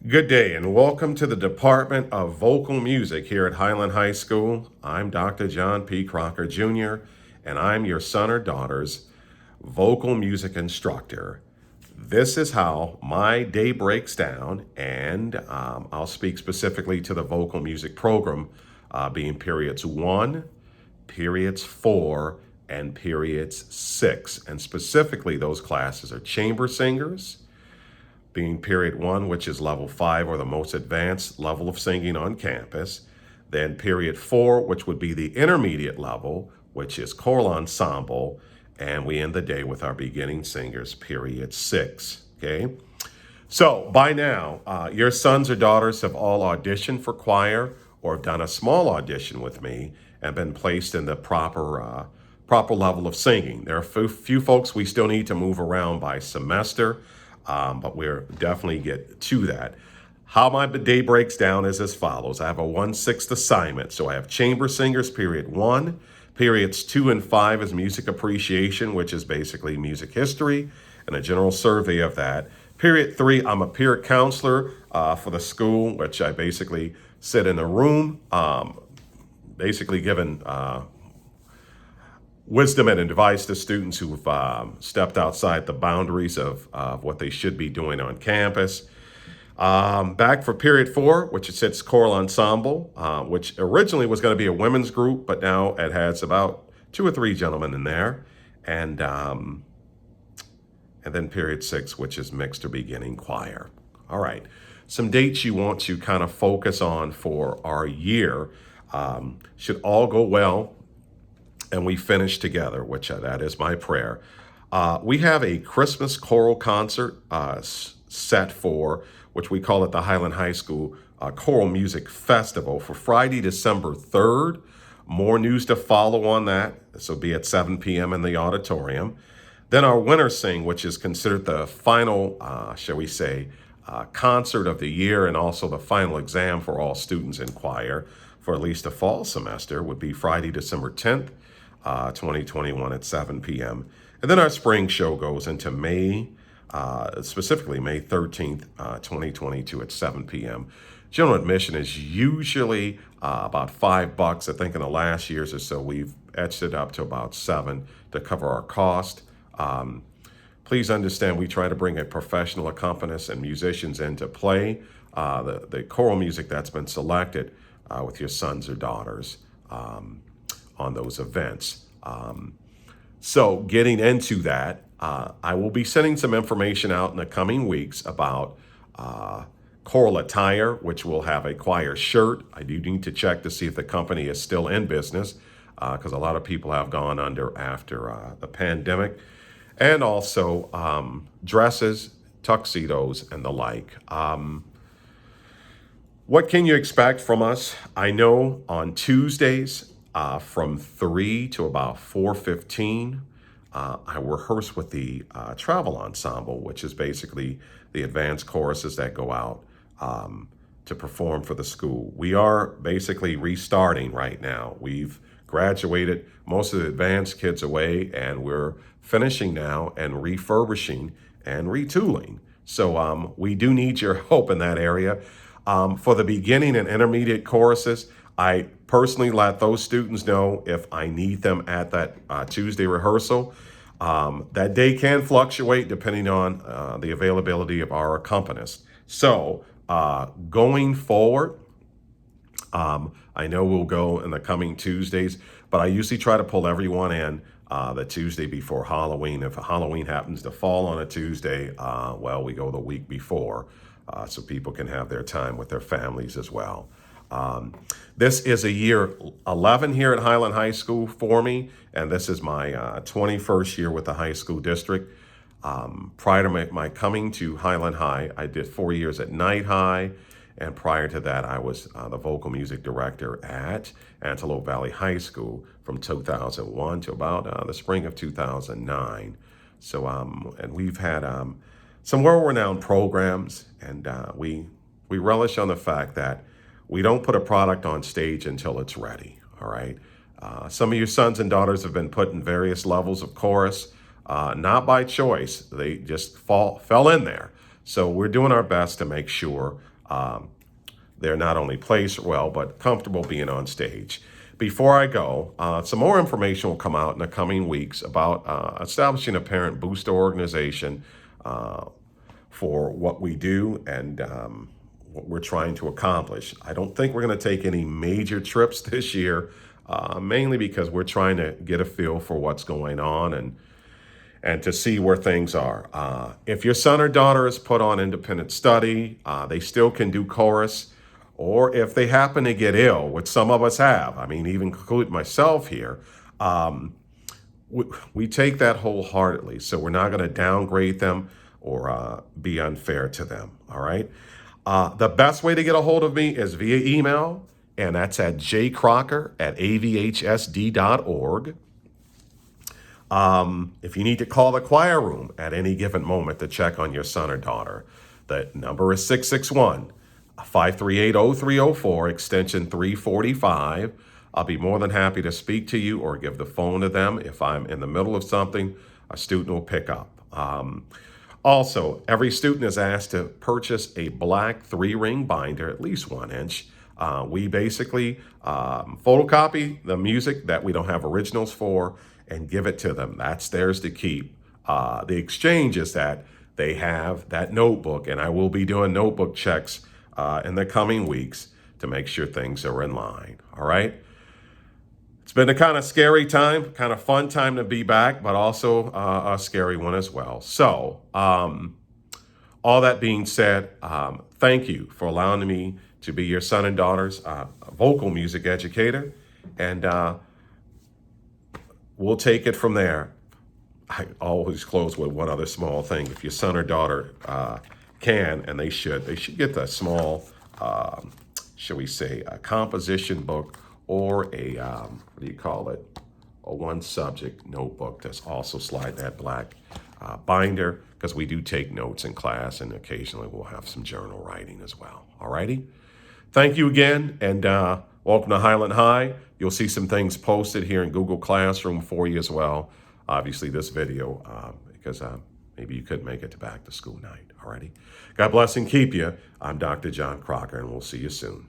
Good day and welcome to the Department of Vocal Music here at Highland High School. I'm Dr. John P. Crocker Jr., and I'm your son or daughter's vocal music instructor. This is how my day breaks down, and I'll speak specifically to the vocal music program being periods 1, periods 4, and periods 6. And specifically, those classes are chamber singers, being period 1, which is level 5 or the most advanced level of singing on campus. Then period 4, which would be the intermediate level, which is choral ensemble. And we end the day with our beginning singers, period 6. Okay. So by now, your sons or daughters have all auditioned for choir or done a small audition with me and been placed in the proper level of singing. There are few folks we still need to move around by semester, but we're definitely get to that. How my day breaks down is as follows. I have a 1/6 assignment. So I have chamber singers, period 1. Periods 2 and 5 is music appreciation, which is basically music history and a general survey of that. Period 3, I'm a peer counselor for the school, which I basically sit in a room, basically giving wisdom and advice to students who've stepped outside the boundaries of what they should be doing on campus. Back for period 4, which it sits choral ensemble, which originally was going to be a women's group, but now it has about 2 or 3 gentlemen in there. And then period 6, which is mixed or beginning choir. All right. Some dates you want to kind of focus on for our year. Should all go well and we finish together, which that is my prayer. We have a Christmas choral concert set for, which we call it the Highland High School Choral Music Festival for Friday, December 3rd. More news to follow on that. This will be at 7 p.m. in the auditorium. Then our Winter Sing, which is considered the final, shall we say, concert of the year and also the final exam for all students in choir for at least a fall semester, would be Friday, December 10th, 2021 at 7 p.m. And then our spring show goes into May, specifically May 13th, 2022 at 7 p.m. General admission is usually about $5. I think in the last years or so, we've etched it up to about $7 to cover our cost. Please understand we try to bring a professional accompanist and musicians in to play the choral music that's been selected with your sons or daughters on those events. So getting into that, I will be sending some information out in the coming weeks about choral attire, which will have a choir shirt. I do need to check to see if the company is still in business because a lot of people have gone under after the pandemic. And also dresses, tuxedos, and the like. What can you expect from us? I know on Tuesdays from 3 to about 4:15, I rehearse with the travel ensemble, which is basically the advanced choruses that go out to perform for the school. We are basically restarting right now. We've graduated most of the advanced kids away, and we're finishing now and refurbishing and retooling. So we do need your help in that area. For the beginning and intermediate choruses, I personally let those students know if I need them at that Tuesday rehearsal. That day can fluctuate depending on the availability of our accompanist. So going forward, I know we'll go in the coming Tuesdays, but I usually try to pull everyone in the Tuesday before Halloween. If Halloween happens to fall on a Tuesday, well, we go the week before so people can have their time with their families as well. This is a year 11 here at Highland High School for me, and this is my 21st year with the high school district. Prior to my coming to Highland High, I did 4 years at Night High, and prior to that, I was the vocal music director at Antelope Valley High School from 2001 to about the spring of 2009. So, and we've had some well-renowned programs, and we relish on the fact that we don't put a product on stage until it's ready, all right? Some of your sons and daughters have been put in various levels of chorus, not by choice. They just fell in there. So we're doing our best to make sure they're not only placed well, but comfortable being on stage. Before I go, some more information will come out in the coming weeks about establishing a parent booster organization for what we do and what we're trying to accomplish. I don't think we're going to take any major trips this year, mainly because we're trying to get a feel for what's going on and to see where things are. If your son or daughter is put on independent study, they still can do chorus. Or if they happen to get ill, which some of us have, I mean, even include myself here, we take that wholeheartedly. So we're not going to downgrade them or be unfair to them. All right. The best way to get a hold of me is via email, and that's at jcrocker@avhsd.org. If you need to call the choir room at any given moment to check on your son or daughter, the number is 661-538-0304, extension 345. I'll be more than happy to speak to you or give the phone to them. If I'm in the middle of something, a student will pick up. Also, every student is asked to purchase a black 3-ring binder, at least 1 inch. We basically photocopy the music that we don't have originals for and give it to them. That's theirs to keep. The exchange is that they have that notebook, and I will be doing notebook checks in the coming weeks to make sure things are in line. All right. It's been a kind of scary time, kind of fun time to be back, but also a scary one as well. So, all that being said, thank you for allowing me to be your son and daughter's vocal music educator, and we'll take it from there. I always close with one other small thing. If your son or daughter can, and they should get the small, shall we say, a composition book or a, what do you call it, a one subject notebook that's also slide that black binder, because we do take notes in class and occasionally we'll have some journal writing as well. All righty. Thank you again, and welcome to Highland High. You'll see some things posted here in Google Classroom for you as well. Obviously this video, because maybe you couldn't make it to back to school night. All righty. God bless and keep you. I'm Dr. John Crocker, and we'll see you soon.